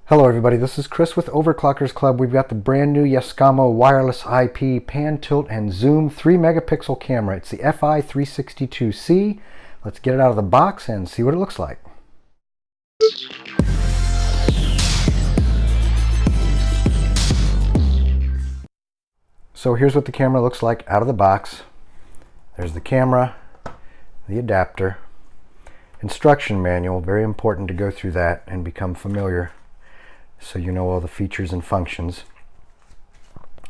Hello everybody, this is Chris with Overclockersclub. We've got the brand new Yeskamo wireless IP pan, tilt, and zoom 3 megapixel camera. It's the FI362C. Let's get it out of the box and see what it looks like. So here's what the camera looks like out of the box. There's the camera, the adapter, instruction manual, very important to go through that and become familiar so you know all the features and functions.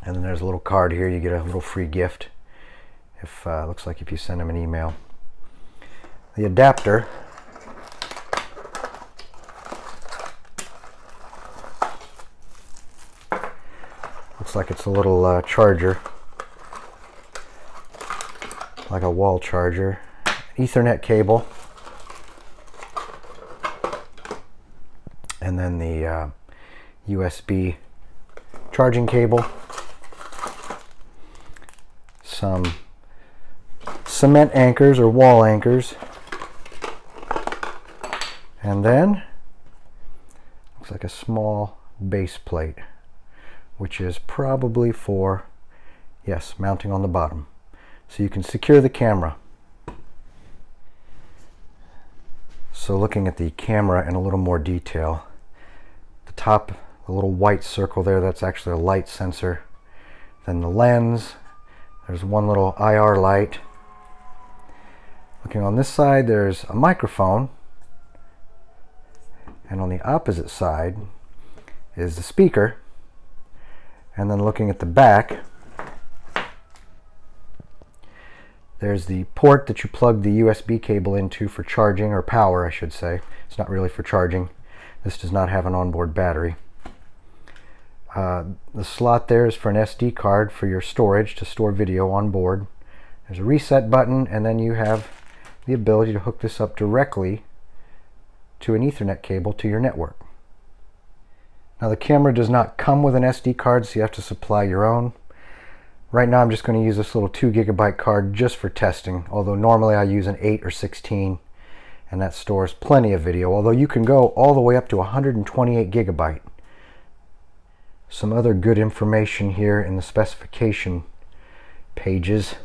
And then there's a little card here. You get a little free gift if looks like if you send them an email. The adapter looks like it's a little charger, like a wall charger. Ethernet cable, and then the USB charging cable, some cement anchors or wall anchors, and then looks like a small base plate, which is probably for, yes, mounting on the bottom, so you can secure the camera. So looking at the camera in a little more detail, the top, the little white circle there, that's actually a light sensor. Then the lens, there's one little IR light. Looking on this side, there's a microphone, and on the opposite side is the speaker. And then looking at the back, there's the port that you plug the USB cable into for charging, or power I should say. It's not really for charging. This does not have an onboard battery. The slot there is for an SD card for your storage to store video on board. There's a reset button, and then you have the ability to hook this up directly to an Ethernet cable to your network. Now the camera does not come with an SD card, so you have to supply your own. Right now I'm just going to use this little 2 gigabyte card just for testing, although normally I use an 8 or 16, and that stores plenty of video, although you can go all the way up to 128 gigabyte. Some other good information here in the specification pages.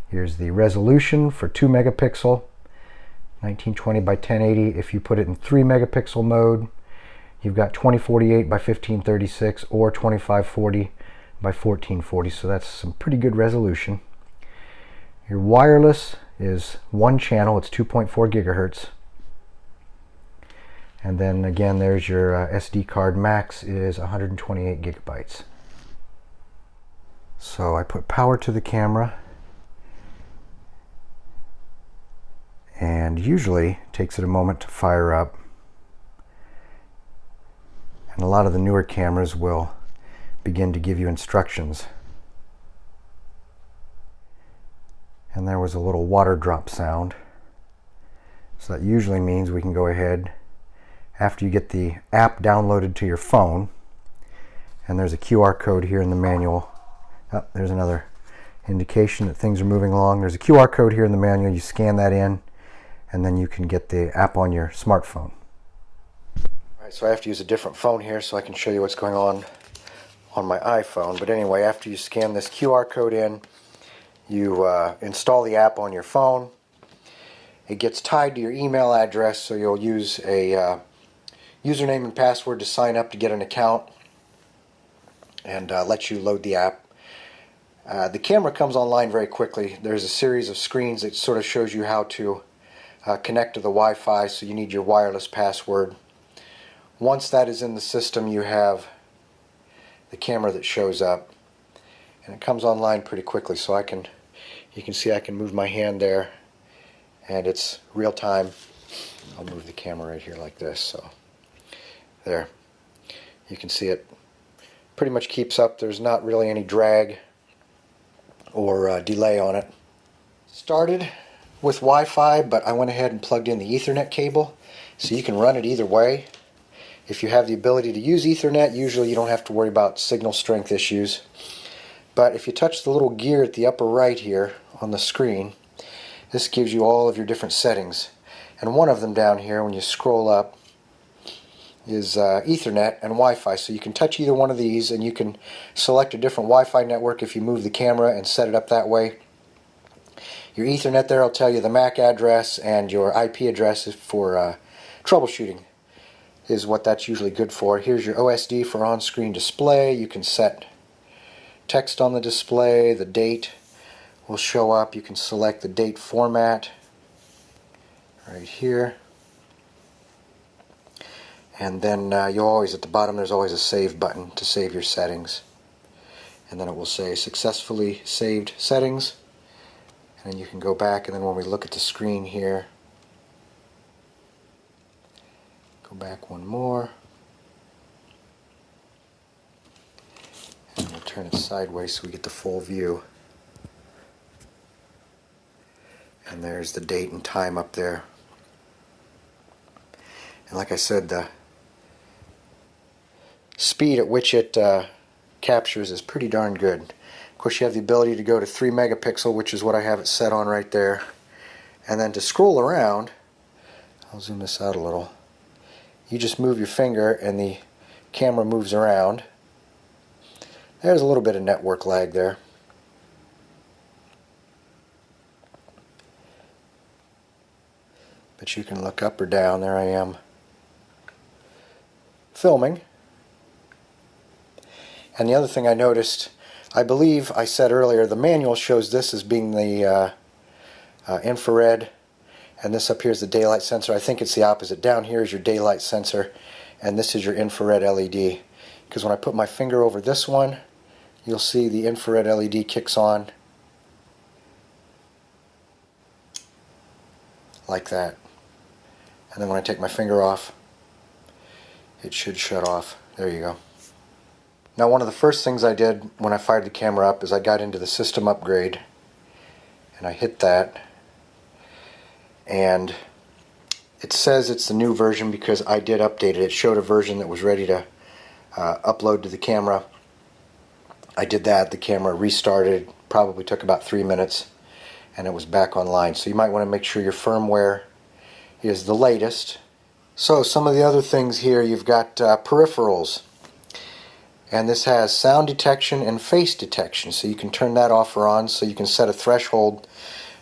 Here's the resolution for 2 megapixel, 1920 by 1080. If you put it in 3 megapixel mode, you've got 2048 by 1536 or 2540 by 1440, so that's some pretty good resolution. Your wireless is one channel, it's 2.4 gigahertz. And then again, there's your SD card. Max is 128 gigabytes. So I put power to the camera, and usually it takes it a moment to fire up. And a lot of the newer cameras will begin to give you instructions. And there was a little water drop sound. So that usually means we can go ahead after you get the app downloaded to your phone. And there's a QR code here in the manual. Oh, there's another indication that things are moving along. There's a QR code here in the manual. You scan that in, and then you can get the app on your smartphone. Alright, so I have to use a different phone here so I can show you what's going on my iPhone. But anyway, after you scan this QR code in, you install the app on your phone. It gets tied to your email address, so you'll use a username and password to sign up to get an account, and let you load the app. The camera comes online very quickly. There's a series of screens that sort of shows you how to connect to the Wi-Fi, so you need your wireless password. Once that is in the system, you have the camera that shows up, and it comes online pretty quickly. So you can see I can move my hand there, and it's real time. I'll move the camera right here like this, so there. You can see it pretty much keeps up. There's not really any drag or delay on it. Started with Wi-Fi, but I went ahead and plugged in the Ethernet cable, so you can run it either way. If you have the ability to use Ethernet, usually you don't have to worry about signal strength issues. But if you touch the little gear at the upper right here on the screen, this gives you all of your different settings. And one of them down here, when you scroll up, is Ethernet and Wi-Fi. So you can touch either one of these and you can select a different Wi-Fi network if you move the camera and set it up that way. Your Ethernet there will tell you the MAC address, and your IP address is for troubleshooting is what that's usually good for. Here's your OSD for on-screen display. You can set text on the display. The date will show up. You can select the date format right here. And then you'll always, at the bottom, there's always a save button to save your settings. And then it will say successfully saved settings. And then you can go back, and then when we look at the screen here, go back one more. And we'll turn it sideways so we get the full view. And there's the date and time up there. And like I said, the speed at which it captures is pretty darn good. Of course, you have the ability to go to 3 megapixel, which is what I have it set on right there. And then to scroll around, I'll zoom this out a little. You just move your finger and the camera moves around. There's a little bit of network lag there. But you can look up or down. There I am filming. And the other thing I noticed, I believe I said earlier, the manual shows this as being the infrared, and this up here is the daylight sensor. I think it's the opposite. Down here is your daylight sensor, and this is your infrared LED. Because when I put my finger over this one, you'll see the infrared LED kicks on like that. And then when I take my finger off, it should shut off. There you go. Now, one of the first things I did when I fired the camera up is I got into the system upgrade, and I hit that, and it says it's the new version because I did update it. It showed a version that was ready to upload to the camera. I did that. The camera restarted, probably took about 3 minutes, and it was back online. So you might want to make sure your firmware is the latest. So some of the other things here, you've got peripherals. And this has sound detection and face detection, so you can turn that off or on, so you can set a threshold.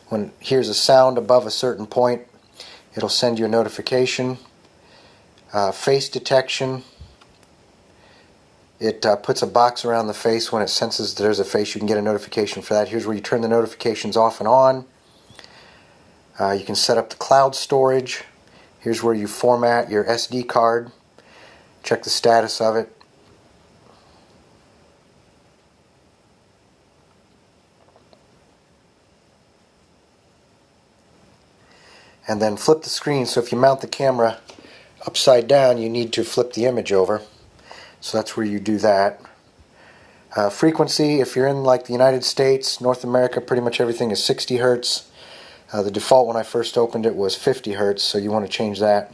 When here's a sound above a certain point, it'll send you a notification. Face detection, it puts a box around the face. When it senses there's a face, you can get a notification for that. Here's where you turn the notifications off and on. You can set up the cloud storage. Here's where you format your SD card, check the status of it. And then flip the screen. So if you mount the camera upside down, you need to flip the image over. So that's where you do that. Frequency, if you're in like the United States, North America, pretty much everything is 60 hertz. The default when I first opened it was 50 hertz, so you want to change that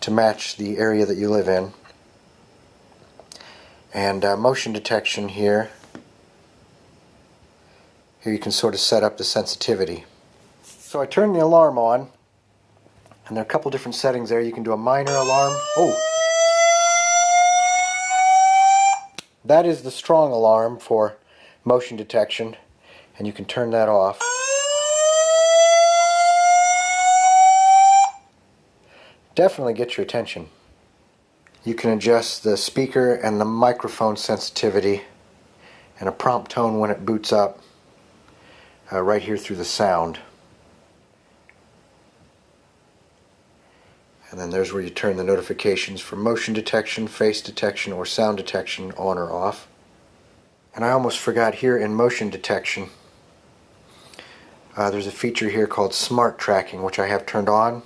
to match the area that you live in. And motion detection here. Here you can sort of set up the sensitivity. So I turned the alarm on, and there are a couple different settings there. You can do a minor alarm. Oh! That is the strong alarm for motion detection, and you can turn that off. Definitely get your attention. You can adjust the speaker and the microphone sensitivity and a prompt tone when it boots up right here through the sound. And then there's where you turn the notifications for motion detection, face detection, or sound detection on or off. And I almost forgot, here in motion detection, there's a feature here called smart tracking, which I have turned on.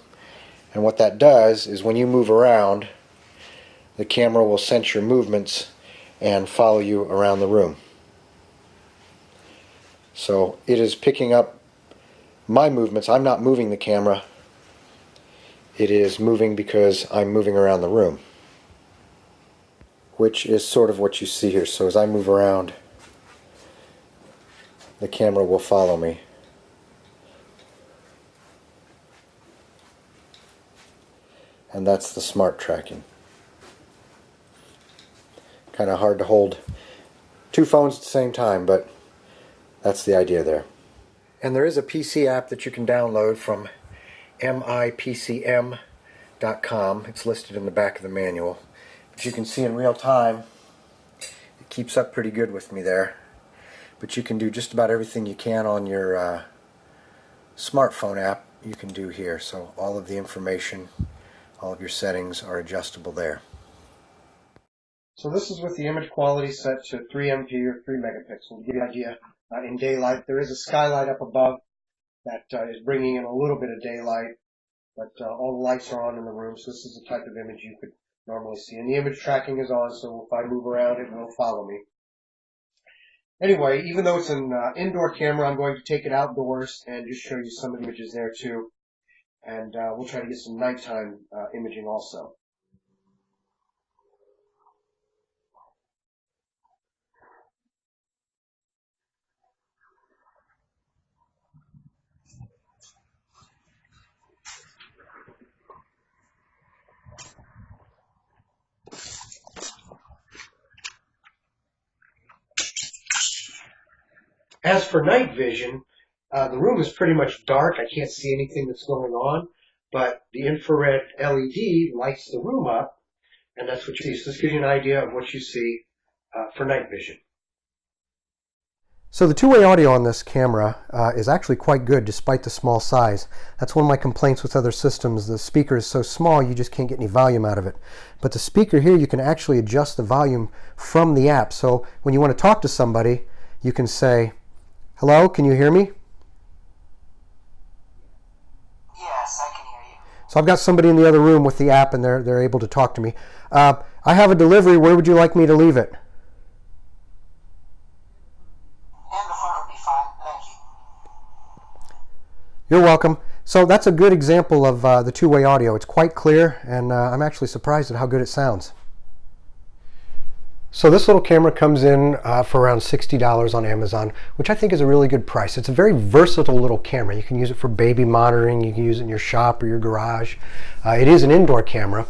And what that does is when you move around, the camera will sense your movements and follow you around the room. So it is picking up my movements. I'm not moving the camera. It is moving because I'm moving around the room, which is sort of what you see here. So as I move around, the camera will follow me. And that's the smart tracking. Kind of hard to hold two phones at the same time, but that's the idea there. And there is a PC app that you can download from mipcm.com. It's listed in the back of the manual. But you can see in real time, it keeps up pretty good with me there. But you can do just about everything you can on your smartphone app you can do here. So all of the information, all of your settings are adjustable there. So this is with the image quality set to 3MP or 3 megapixels. To give you an idea, in daylight, there is a skylight up above that is bringing in a little bit of daylight, but all the lights are on in the room, so this is the type of image you could normally see. And the image tracking is on, so if I move around, it will follow me. Anyway, even though it's an indoor camera, I'm going to take it outdoors and just show you some of the images there too. And we'll try to get some nighttime imaging also. As for night vision, the room is pretty much dark. I can't see anything that's going on, but the infrared LED lights the room up, and that's what you see. So this gives you an idea of what you see for night vision. So the two-way audio on this camera is actually quite good despite the small size. That's one of my complaints with other systems. The speaker is so small you just can't get any volume out of it. But the speaker here, you can actually adjust the volume from the app. So when you want to talk to somebody, you can say, "Hello, can you hear me?" Yes, I can hear you. So I've got somebody in the other room with the app, and they're able to talk to me. I have a delivery. Where would you like me to leave it? In the front would be fine. Thank you. You're welcome. So that's a good example of the two-way audio. It's quite clear, and I'm actually surprised at how good it sounds. So this little camera comes in for around $60 on Amazon, which I think is a really good price. It's a very versatile little camera. You can use it for baby monitoring. You can use it in your shop or your garage. It is an indoor camera.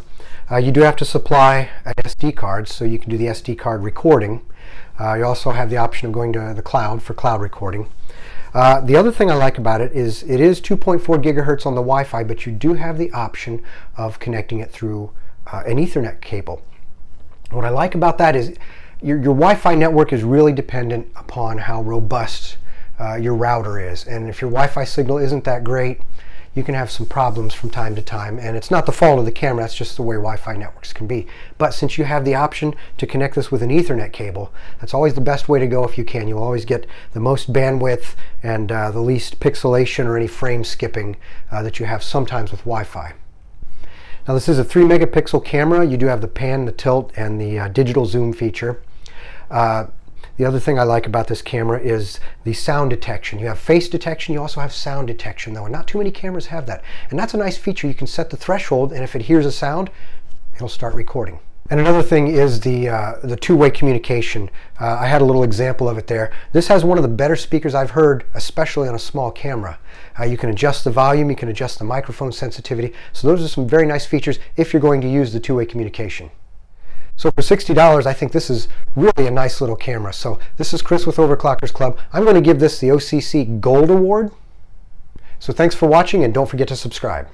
You do have to supply an SD card, so you can do the SD card recording. You also have the option of going to the cloud for cloud recording. The other thing I like about it is 2.4 gigahertz on the Wi-Fi, but you do have the option of connecting it through an Ethernet cable. What I like about that is your Wi-Fi network is really dependent upon how robust your router is. And if your Wi-Fi signal isn't that great, you can have some problems from time to time. And it's not the fault of the camera, that's just the way Wi-Fi networks can be. But since you have the option to connect this with an Ethernet cable, that's always the best way to go if you can. You'll always get the most bandwidth and the least pixelation or any frame skipping that you have sometimes with Wi-Fi. Now this is a 3 megapixel camera. You do have the pan, the tilt, and the digital zoom feature. The other thing I like about this camera is the sound detection. You have face detection, you also have sound detection though, and not too many cameras have that. And that's a nice feature. You can set the threshold, and if it hears a sound, it'll start recording. And another thing is the two-way communication. I had a little example of it there. This has one of the better speakers I've heard, especially on a small camera. You can adjust the volume, you can adjust the microphone sensitivity. So those are some very nice features if you're going to use the two-way communication. So for $60, I think this is really a nice little camera. So this is Chris with Overclockers Club. I'm going to give this the OCC Gold Award. So thanks for watching, and don't forget to subscribe.